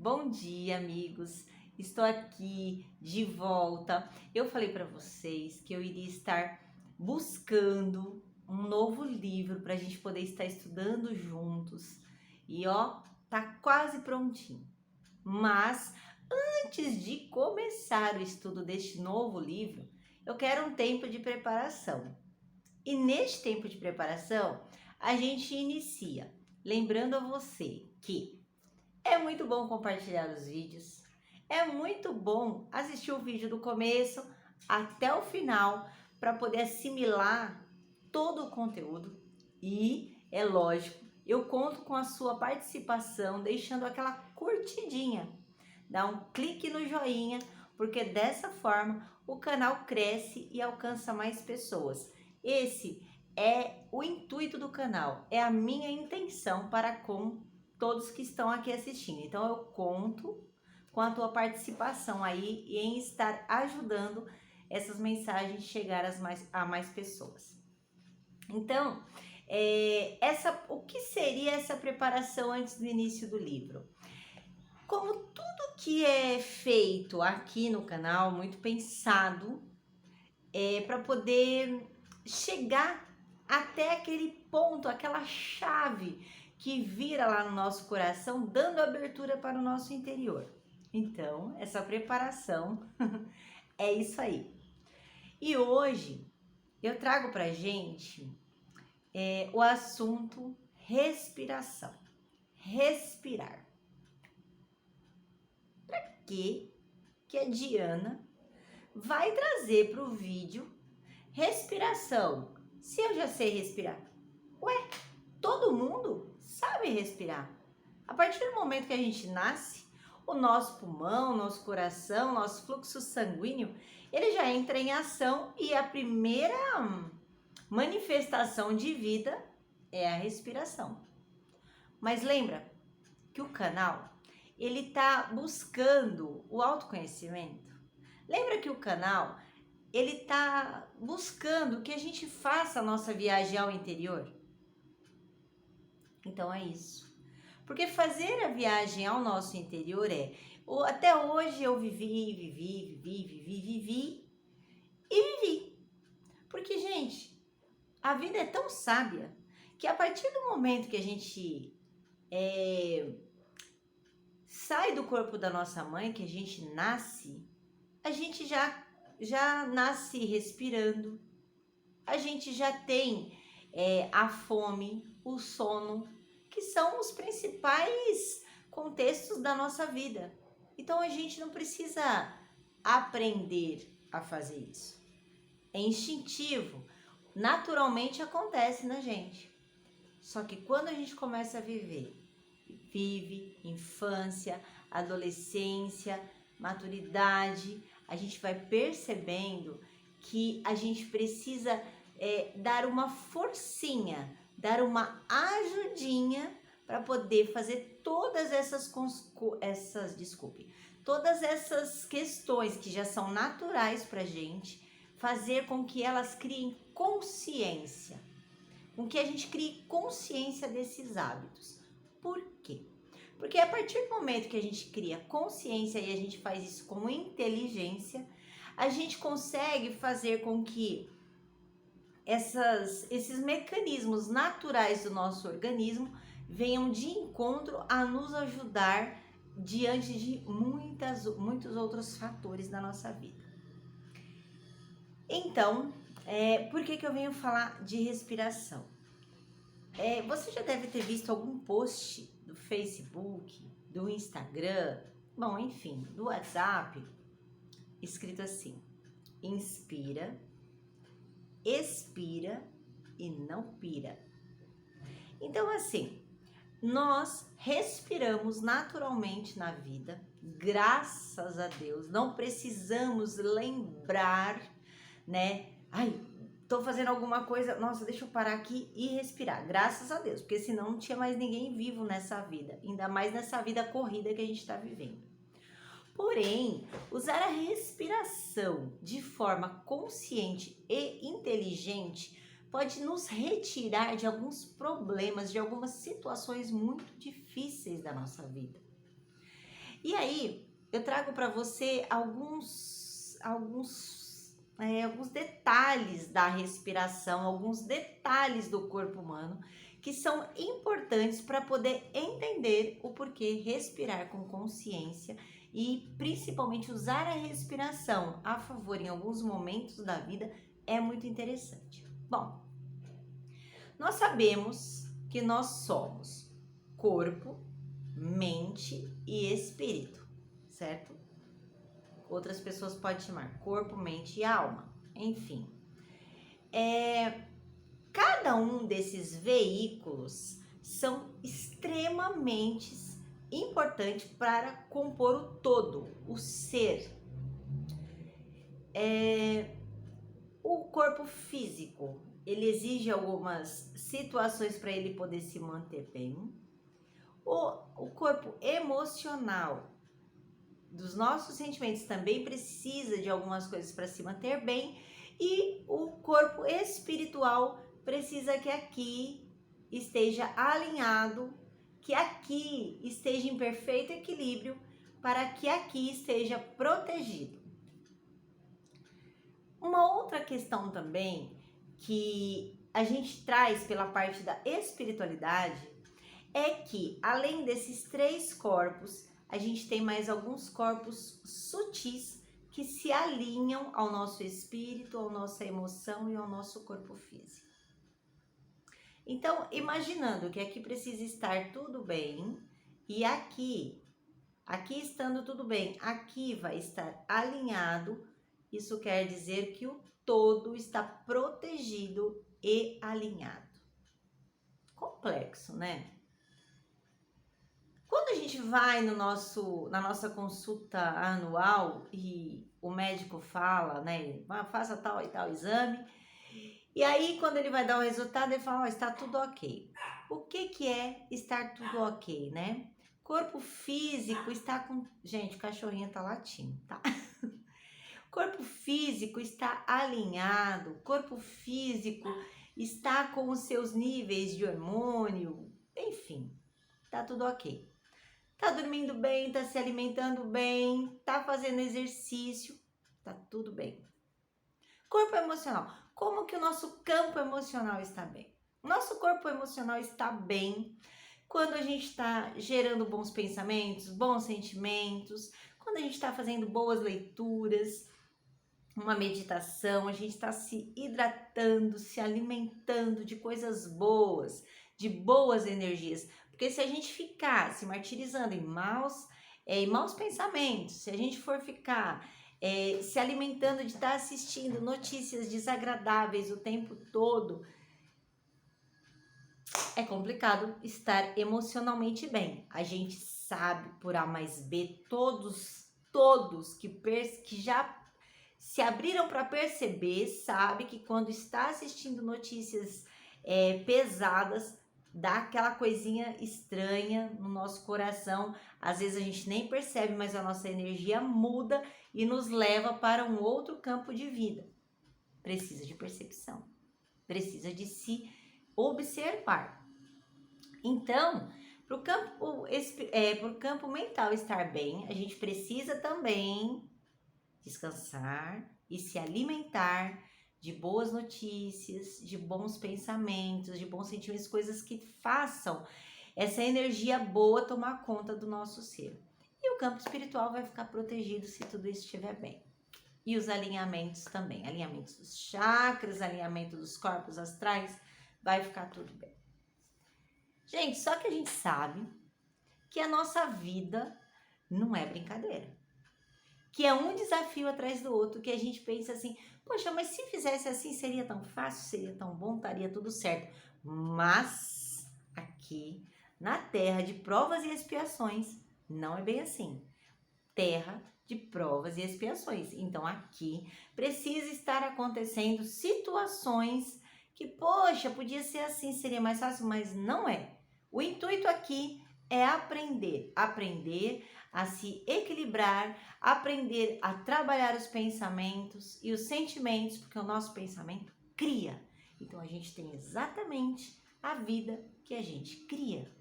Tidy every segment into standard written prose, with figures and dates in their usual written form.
Bom dia, amigos. Estou aqui de volta. Eu falei para vocês que eu iria estar buscando um novo livro para a gente poder estar estudando juntos. E ó, tá quase prontinho. Mas antes de começar o estudo deste novo livro, eu quero um tempo de preparação. E neste tempo de preparação, a gente inicia lembrando a você que é muito bom compartilhar os vídeos. É muito bom assistir o vídeo do começo até o final para poder assimilar todo o conteúdo. E é lógico, eu conto com a sua participação, deixando aquela curtidinha. Dá um clique no joinha, porque dessa forma o canal cresce e alcança mais pessoas. Esse é o intuito do canal, é a minha intenção para com todos que estão aqui assistindo. Então eu conto com a tua participação aí e em estar ajudando essas mensagens chegar a mais pessoas. Então, o que seria essa preparação antes do início do livro? Como tudo que é feito aqui no canal, muito pensado, para poder chegar até aquele ponto, aquela chave que vira lá no nosso coração, dando abertura para o nosso interior. Então, essa preparação é isso aí. E hoje eu trago pra gente o assunto respiração. Respirar. Para que a Diana vai trazer para o vídeo respiração? Se eu já sei respirar. Ué, todo mundo sabe respirar. A partir do momento que a gente nasce, o nosso pulmão, nosso coração, nosso fluxo sanguíneo, ele já entra em ação e a primeira manifestação de vida é a respiração. Mas lembra que o canal, ele tá buscando o autoconhecimento. Lembra que o canal, ele tá buscando que a gente faça a nossa viagem ao interior? Então é isso. Porque fazer a viagem ao nosso interior até hoje eu vivi e vivi. Porque, gente, a vida é tão sábia que a partir do momento que a gente sai do corpo da nossa mãe, que a gente nasce, a gente já nasce respirando, a gente já tem a fome, o sono, que são os principais contextos da nossa vida. Então a gente não precisa aprender a fazer isso. É instintivo, naturalmente acontece na gente. Só que quando a gente começa a vive infância, adolescência, maturidade, a gente vai percebendo que a gente precisa dar uma forcinha, dar uma ajudinha para poder fazer todas todas essas questões que já são naturais para a gente, fazer com que elas criem consciência, com que a gente crie consciência desses hábitos. Por quê? Porque a partir do momento que a gente cria consciência e a gente faz isso com inteligência, a gente consegue fazer com que esses mecanismos naturais do nosso organismo venham de encontro a nos ajudar diante de muitos outros fatores da nossa vida. Então, por que eu venho falar de respiração? Você já deve ter visto algum post do Facebook, do Instagram, bom, enfim, do WhatsApp, escrito assim: inspira, expira e não pira. Então, assim, nós respiramos naturalmente na vida, graças a Deus, não precisamos lembrar, né? Ai, tô fazendo alguma coisa, nossa, deixa eu parar aqui e respirar, graças a Deus, porque senão não tinha mais ninguém vivo nessa vida, ainda mais nessa vida corrida que a gente tá vivendo. Porém, usar a respiração de forma consciente e inteligente pode nos retirar de alguns problemas, de algumas situações muito difíceis da nossa vida. E aí, eu trago para você alguns detalhes da respiração, alguns detalhes do corpo humano que são importantes para poder entender o porquê respirar com consciência e principalmente usar a respiração a favor em alguns momentos da vida é muito interessante. Bom, nós sabemos que nós somos corpo, mente e espírito, certo? Outras pessoas podem chamar corpo, mente e alma, enfim. Cada um desses veículos são extremamente importantes para compor o todo, o ser. O corpo físico, ele exige algumas situações para ele poder se manter bem. O corpo emocional dos nossos sentimentos também precisa de algumas coisas para se manter bem. E o corpo espiritual precisa que aqui esteja alinhado, que aqui esteja em perfeito equilíbrio, para que aqui esteja protegido. Uma outra questão também que a gente traz pela parte da espiritualidade é que, além desses 3 corpos, a gente tem mais alguns corpos sutis que se alinham ao nosso espírito, à nossa emoção e ao nosso corpo físico. Então, imaginando que aqui precisa estar tudo bem e aqui estando tudo bem, aqui vai estar alinhado. Isso quer dizer que o todo está protegido e alinhado. Complexo, né? Quando a gente vai na nossa consulta anual e o médico fala, né, faça tal e tal exame, e aí quando ele vai dar o resultado, ele fala, está tudo ok. O que é estar tudo ok, né? Corpo físico está com... Gente, o cachorrinho tá latindo, tá? Corpo físico está alinhado, corpo físico está com os seus níveis de hormônio, enfim, tá tudo ok. Tá dormindo bem, tá se alimentando bem, tá fazendo exercício, tá tudo bem. Corpo emocional. Como que o nosso campo emocional está bem? Nosso corpo emocional está bem quando a gente está gerando bons pensamentos, bons sentimentos, quando a gente está fazendo boas leituras, uma meditação, a gente está se hidratando, se alimentando de coisas boas, de boas energias. Porque se a gente ficar se martirizando em maus pensamentos, se a gente for ficar se alimentando de estar assistindo notícias desagradáveis o tempo todo, é complicado estar emocionalmente bem. A gente sabe por A mais B, todos que já se abriram para perceber, sabe que quando está assistindo notícias pesadas, dá aquela coisinha estranha no nosso coração. Às vezes a gente nem percebe, mas a nossa energia muda e nos leva para um outro campo de vida. Precisa de percepção, precisa de se observar. Então, para o campo mental estar bem, a gente precisa também descansar e se alimentar de boas notícias, de bons pensamentos, de bons sentimentos, coisas que façam essa energia boa tomar conta do nosso ser. E o campo espiritual vai ficar protegido se tudo isso estiver bem. E os alinhamentos também, alinhamentos dos chakras, alinhamento dos corpos astrais, vai ficar tudo bem. Gente, só que a gente sabe que a nossa vida não é brincadeira. Que é um desafio atrás do outro, que a gente pensa assim, poxa, mas se fizesse assim seria tão fácil, seria tão bom, estaria tudo certo. Mas aqui na terra de provas e expiações, não é bem assim. Terra de provas e expiações. Então aqui precisa estar acontecendo situações que, poxa, podia ser assim, seria mais fácil, mas não é. O intuito aqui é aprender a se equilibrar, aprender a trabalhar os pensamentos e os sentimentos, porque o nosso pensamento cria. Então a gente tem exatamente a vida que a gente cria.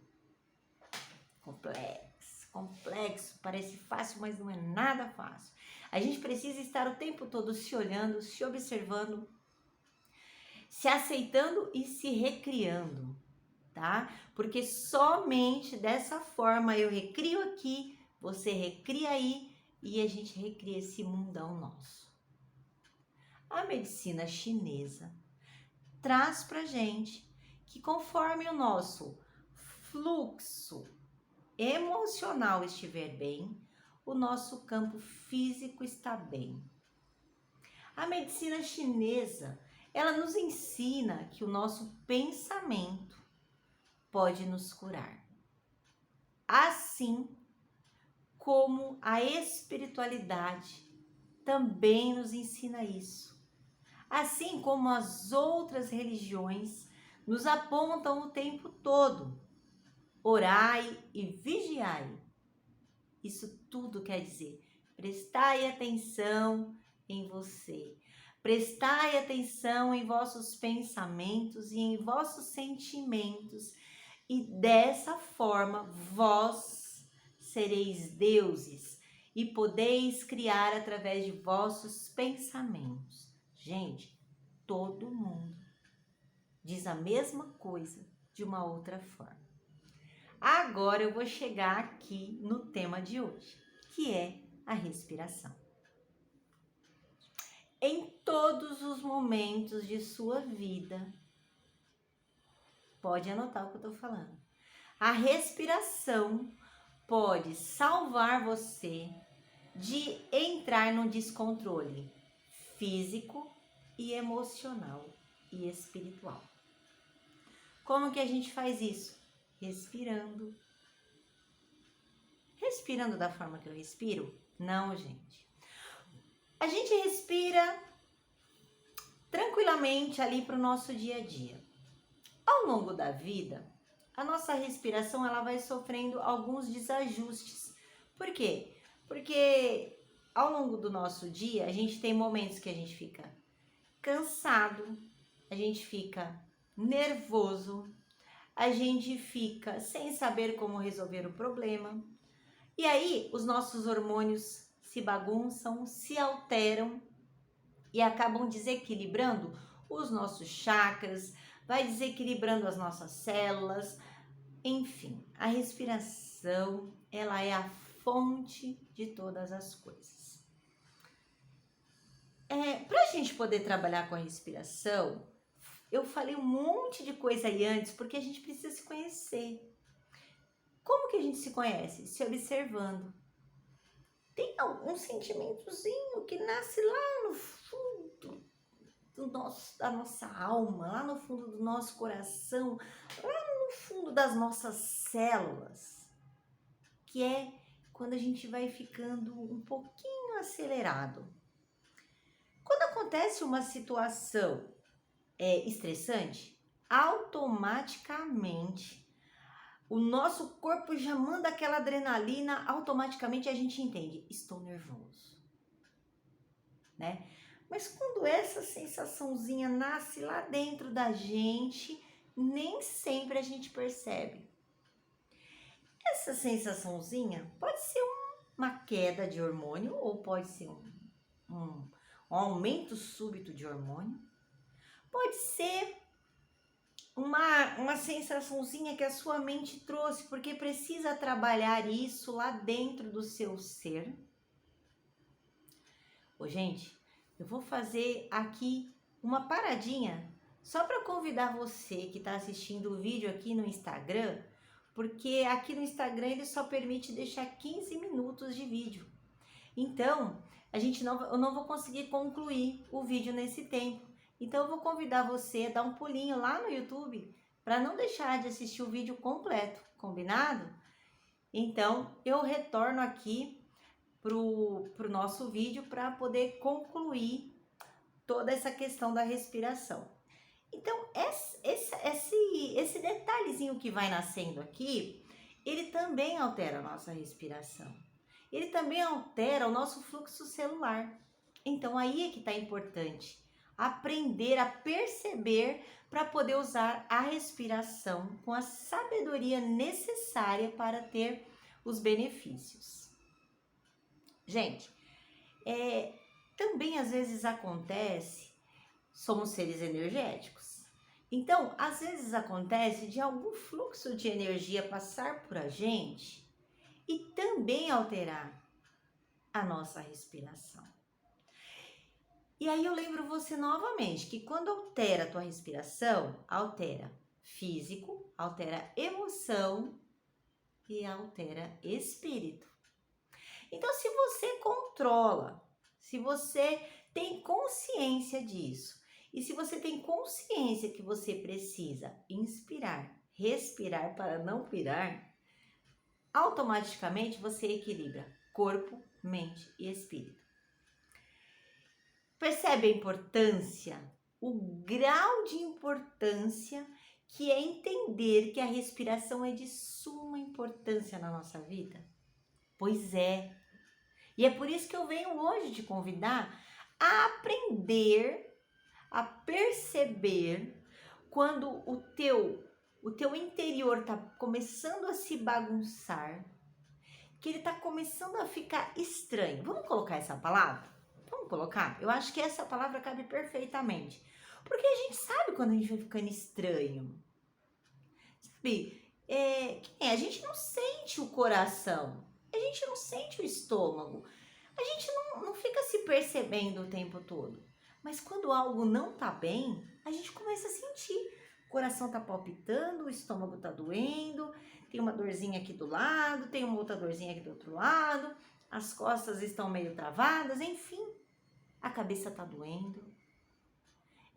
Complexo. complexo, parece fácil, mas não é nada fácil. A gente precisa estar o tempo todo se olhando, se observando, se aceitando e se recriando, tá? Porque somente dessa forma eu recrio aqui, você recria aí e a gente recria esse mundão nosso. A medicina chinesa traz pra gente que conforme o nosso fluxo emocional estiver bem, o nosso campo físico está bem. A medicina chinesa, ela nos ensina que o nosso pensamento pode nos curar. Assim como a espiritualidade também nos ensina isso. Assim como as outras religiões nos apontam o tempo todo. Orai e vigiai. Isso tudo quer dizer, prestai atenção em você. Prestai atenção em vossos pensamentos e em vossos sentimentos. E dessa forma, vós sereis deuses e podeis criar através de vossos pensamentos. Gente, todo mundo diz a mesma coisa de uma outra forma. Agora eu vou chegar aqui no tema de hoje, que é a respiração. Em todos os momentos de sua vida, pode anotar o que eu estou falando. A respiração pode salvar você de entrar no descontrole físico e emocional e espiritual. Como que a gente faz isso? Respirando. Respirando da forma que eu respiro? Não, gente. A gente respira tranquilamente ali para o nosso dia a dia. Ao longo da vida, a nossa respiração ela vai sofrendo alguns desajustes. Por quê? Porque ao longo do nosso dia, a gente tem momentos que a gente fica cansado, a gente fica nervoso, a gente fica sem saber como resolver o problema. E aí, os nossos hormônios se bagunçam, se alteram e acabam desequilibrando os nossos chakras, vai desequilibrando as nossas células. Enfim, a respiração, ela é a fonte de todas as coisas. Para a gente poder trabalhar com a respiração, eu falei um monte de coisa aí antes, porque a gente precisa se conhecer. Como que a gente se conhece? Se observando. Tem algum sentimentozinho que nasce lá no fundo da nossa alma, lá no fundo do nosso coração, lá no fundo das nossas células, que é quando a gente vai ficando um pouquinho acelerado. Quando acontece uma situação estressante, automaticamente o nosso corpo já manda aquela adrenalina, automaticamente a gente entende, estou nervoso, né? Mas quando essa sensaçãozinha nasce lá dentro da gente, nem sempre a gente percebe. Essa sensaçãozinha pode ser uma queda de hormônio ou pode ser um aumento súbito de hormônio. Pode ser uma sensaçãozinha que a sua mente trouxe, porque precisa trabalhar isso lá dentro do seu ser. Gente, eu vou fazer aqui uma paradinha só para convidar você que está assistindo o vídeo aqui no Instagram, porque aqui no Instagram ele só permite deixar 15 minutos de vídeo. Então, eu não vou conseguir concluir o vídeo nesse tempo. Então, eu vou convidar você a dar um pulinho lá no YouTube para não deixar de assistir o vídeo completo, combinado? Então, eu retorno aqui pro nosso vídeo para poder concluir toda essa questão da respiração. Então, esse detalhezinho que vai nascendo aqui, ele também altera a nossa respiração. Ele também altera o nosso fluxo celular. Então, aí é que está importante aprender a perceber para poder usar a respiração com a sabedoria necessária para ter os benefícios. Gente, também às vezes acontece, somos seres energéticos. Então, às vezes acontece de algum fluxo de energia passar por a gente e também alterar a nossa respiração. E aí eu lembro você novamente que quando altera a tua respiração, altera físico, altera emoção e altera espírito. Então, se você controla, se você tem consciência disso, e se você tem consciência que você precisa inspirar, respirar para não pirar, automaticamente você equilibra corpo, mente e espírito. Percebe a importância, o grau de importância que é entender que a respiração é de suma importância na nossa vida? Pois é. E é por isso que eu venho hoje te convidar a aprender, a perceber quando o teu interior está começando a se bagunçar, que ele está começando a ficar estranho. Vamos colocar essa palavra? Vamos colocar? Eu acho que essa palavra cabe perfeitamente. Porque a gente sabe quando a gente vai ficando estranho. Sabe? A gente não sente o coração. A gente não sente o estômago. A gente não fica se percebendo o tempo todo. Mas quando algo não tá bem, a gente começa a sentir. O coração tá palpitando, o estômago tá doendo, tem uma dorzinha aqui do lado, tem uma outra dorzinha aqui do outro lado, as costas estão meio travadas, enfim, a cabeça tá doendo.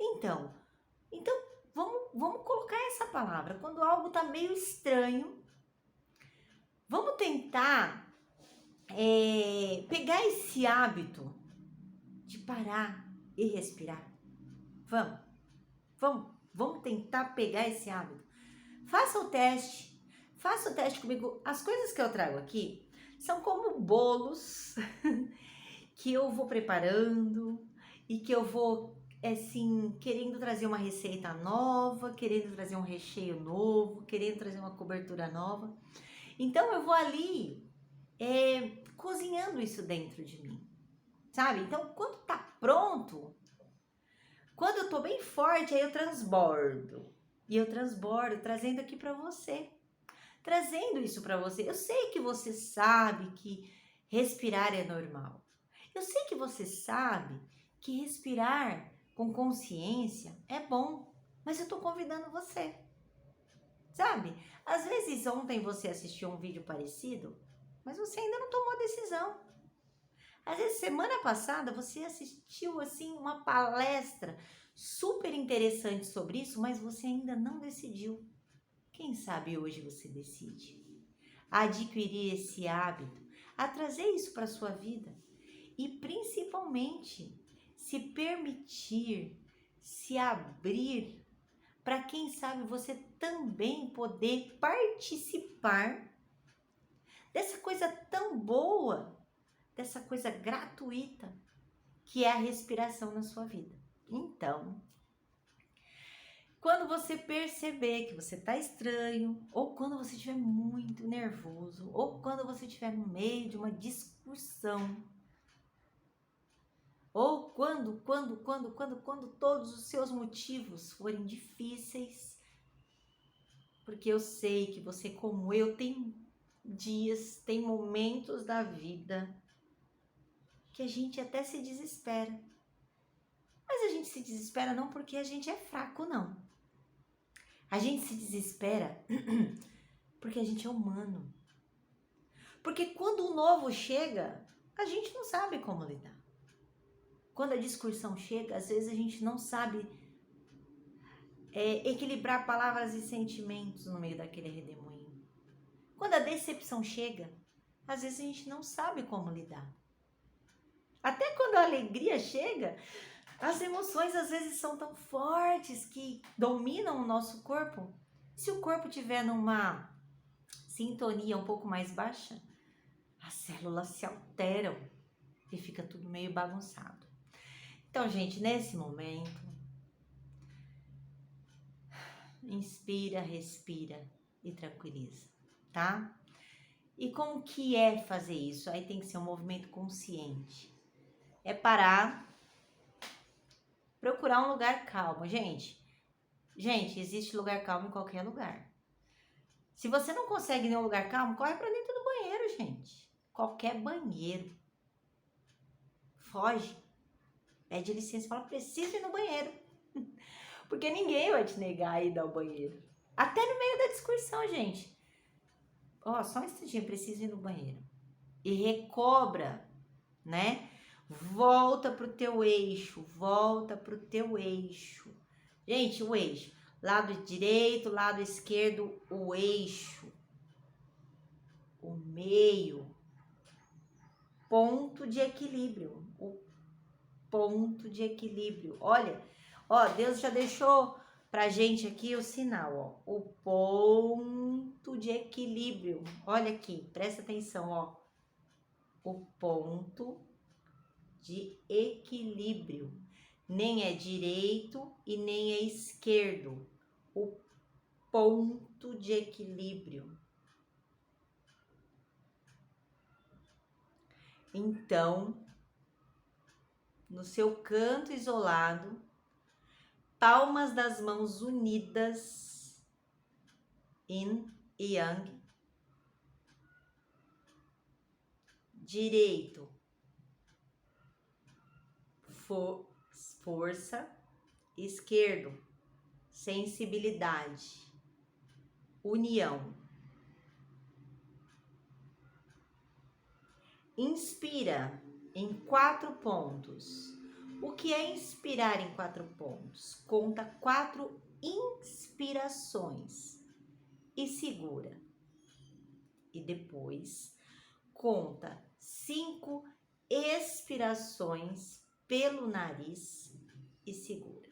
Então vamos colocar essa palavra. Quando algo tá meio estranho, vamos tentar pegar esse hábito de parar e respirar. Vamos tentar pegar esse hábito. Faça o teste comigo. As coisas que eu trago aqui são como bolos que eu vou preparando e que eu vou, assim, querendo trazer uma receita nova, querendo trazer um recheio novo, querendo trazer uma cobertura nova. Então, eu vou ali cozinhando isso dentro de mim, sabe? Então, quando tá pronto, quando eu tô bem forte, aí eu transbordo. E eu transbordo trazendo aqui para você. Trazendo isso para você. Eu sei que você sabe que respirar é normal. Eu sei que você sabe que respirar com consciência é bom. Mas eu tô convidando você. Sabe? Às vezes ontem você assistiu um vídeo parecido, mas você ainda não tomou decisão. Às vezes semana passada você assistiu assim uma palestra super interessante sobre isso, mas você ainda não decidiu. Quem sabe hoje você decide a adquirir esse hábito, a trazer isso para a sua vida e principalmente se permitir, se abrir para quem sabe você também poder participar dessa coisa tão boa, dessa coisa gratuita que é a respiração na sua vida. Então, quando você perceber que você está estranho, ou quando você estiver muito nervoso, ou quando você estiver no meio de uma discussão, ou quando todos os seus motivos forem difíceis, porque eu sei que você, como eu, tem dias, tem momentos da vida que a gente até se desespera. Mas a gente se desespera não porque a gente é fraco, não. A gente se desespera porque a gente é humano. Porque quando o novo chega, a gente não sabe como lidar. Quando a discussão chega, às vezes a gente não sabe equilibrar palavras e sentimentos no meio daquele redemoinho. Quando a decepção chega, às vezes a gente não sabe como lidar. Até quando a alegria chega, as emoções às vezes são tão fortes que dominam o nosso corpo. Se o corpo estiver numa sintonia um pouco mais baixa, as células se alteram e fica tudo meio bagunçado. Então, gente, nesse momento, inspira, respira e tranquiliza, tá? E como que é fazer isso? Aí tem que ser um movimento consciente. É parar, procurar um lugar calmo. Gente, existe lugar calmo em qualquer lugar. Se você não consegue nenhum lugar calmo, corre para dentro do banheiro, gente. Qualquer banheiro. Foge. Pede licença e fala, preciso ir no banheiro. Porque ninguém vai te negar a ir ao banheiro. Até no meio da discussão, gente. Ó, só um instantinho, preciso ir no banheiro. E recobra, né? Volta pro teu eixo, volta pro teu eixo. Gente, o eixo. Lado direito, lado esquerdo, o eixo. O meio. Ponto de equilíbrio. O ponto de equilíbrio. Olha, ó, Deus já deixou pra gente aqui o sinal, ó. O ponto de equilíbrio. Olha aqui, presta atenção, ó. O ponto de equilíbrio. Nem é direito e nem é esquerdo. O ponto de equilíbrio. Então, no seu canto isolado, palmas das mãos unidas, yin e yang, direito, força, esquerdo, sensibilidade, união. Inspira em 4 pontos. O que é inspirar em 4 pontos? Conta 4 inspirações e segura. E depois conta 5 expirações pelo nariz e segura.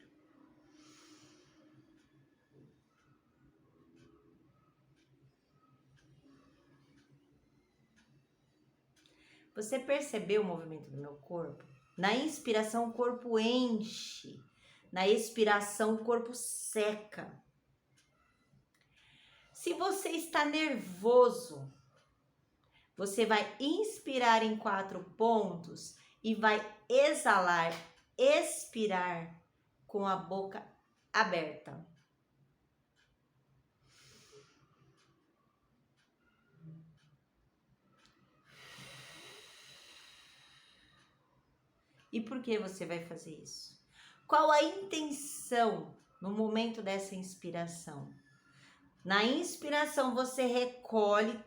Você percebeu o movimento do meu corpo? Na inspiração, o corpo enche. Na expiração, o corpo seca. Se você está nervoso, você vai inspirar em 4 pontos e vai exalar, expirar com a boca aberta. E por que você vai fazer isso? Qual a intenção no momento dessa inspiração? Na inspiração você recolhe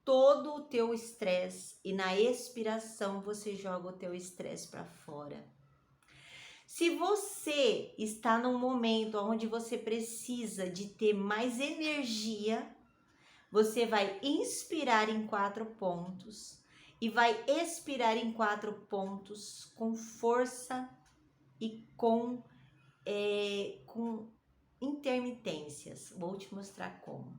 todo o teu estresse e na expiração você joga o teu estresse para fora. Se você está num momento onde você precisa de ter mais energia, você vai inspirar em 4 pontos e vai expirar em 4 pontos com força e com intermitências. Vou te mostrar como.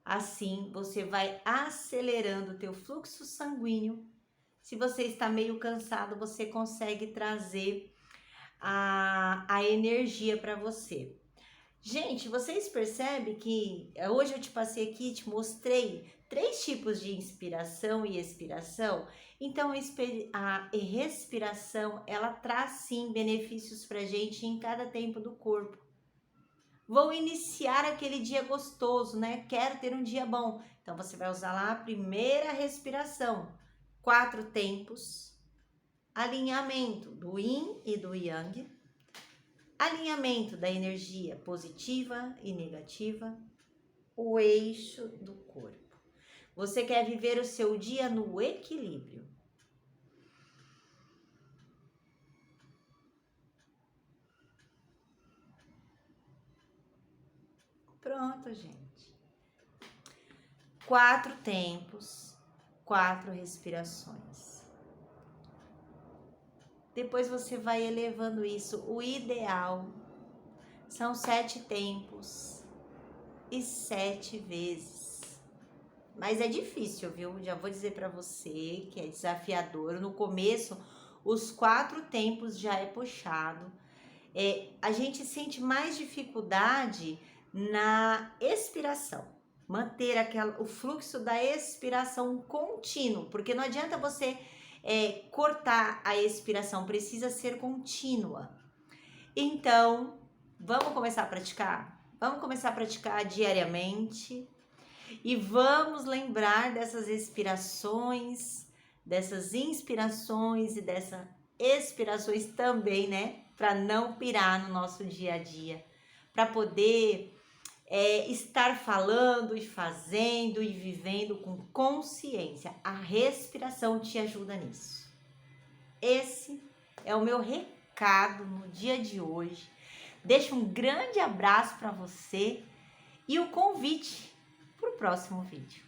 Assim, você vai acelerando o teu fluxo sanguíneo. Se você está meio cansado, você consegue trazer a energia para você. Gente, vocês percebem que hoje eu te passei aqui, te mostrei 3 tipos de inspiração e expiração. Então, a respiração, ela traz sim benefícios pra gente em cada tempo do corpo. Vou iniciar aquele dia gostoso, né? Quero ter um dia bom. Então, você vai usar lá a primeira respiração. 4 tempos. Alinhamento do yin e do yang. Alinhamento da energia positiva e negativa. O eixo do corpo. Você quer viver o seu dia no equilíbrio. Pronto, gente. 4 tempos, 4 respirações. Depois você vai elevando isso. O ideal são 7 tempos e 7 vezes. Mas é difícil, viu? Já vou dizer para você que é desafiador. No começo, os 4 tempos já é puxado. a gente sente mais dificuldade na expiração. Manter o fluxo da expiração contínuo, porque não adianta você cortar a expiração, precisa ser contínua. Então, vamos começar a praticar? Vamos começar a praticar diariamente e vamos lembrar dessas expirações, dessas inspirações e dessas expirações também, né? Para não pirar no nosso dia a dia, para poder estar falando e fazendo e vivendo com consciência. A respiração te ajuda nisso. Esse é o meu recado no dia de hoje. Deixo um grande abraço para você e o convite para o próximo vídeo.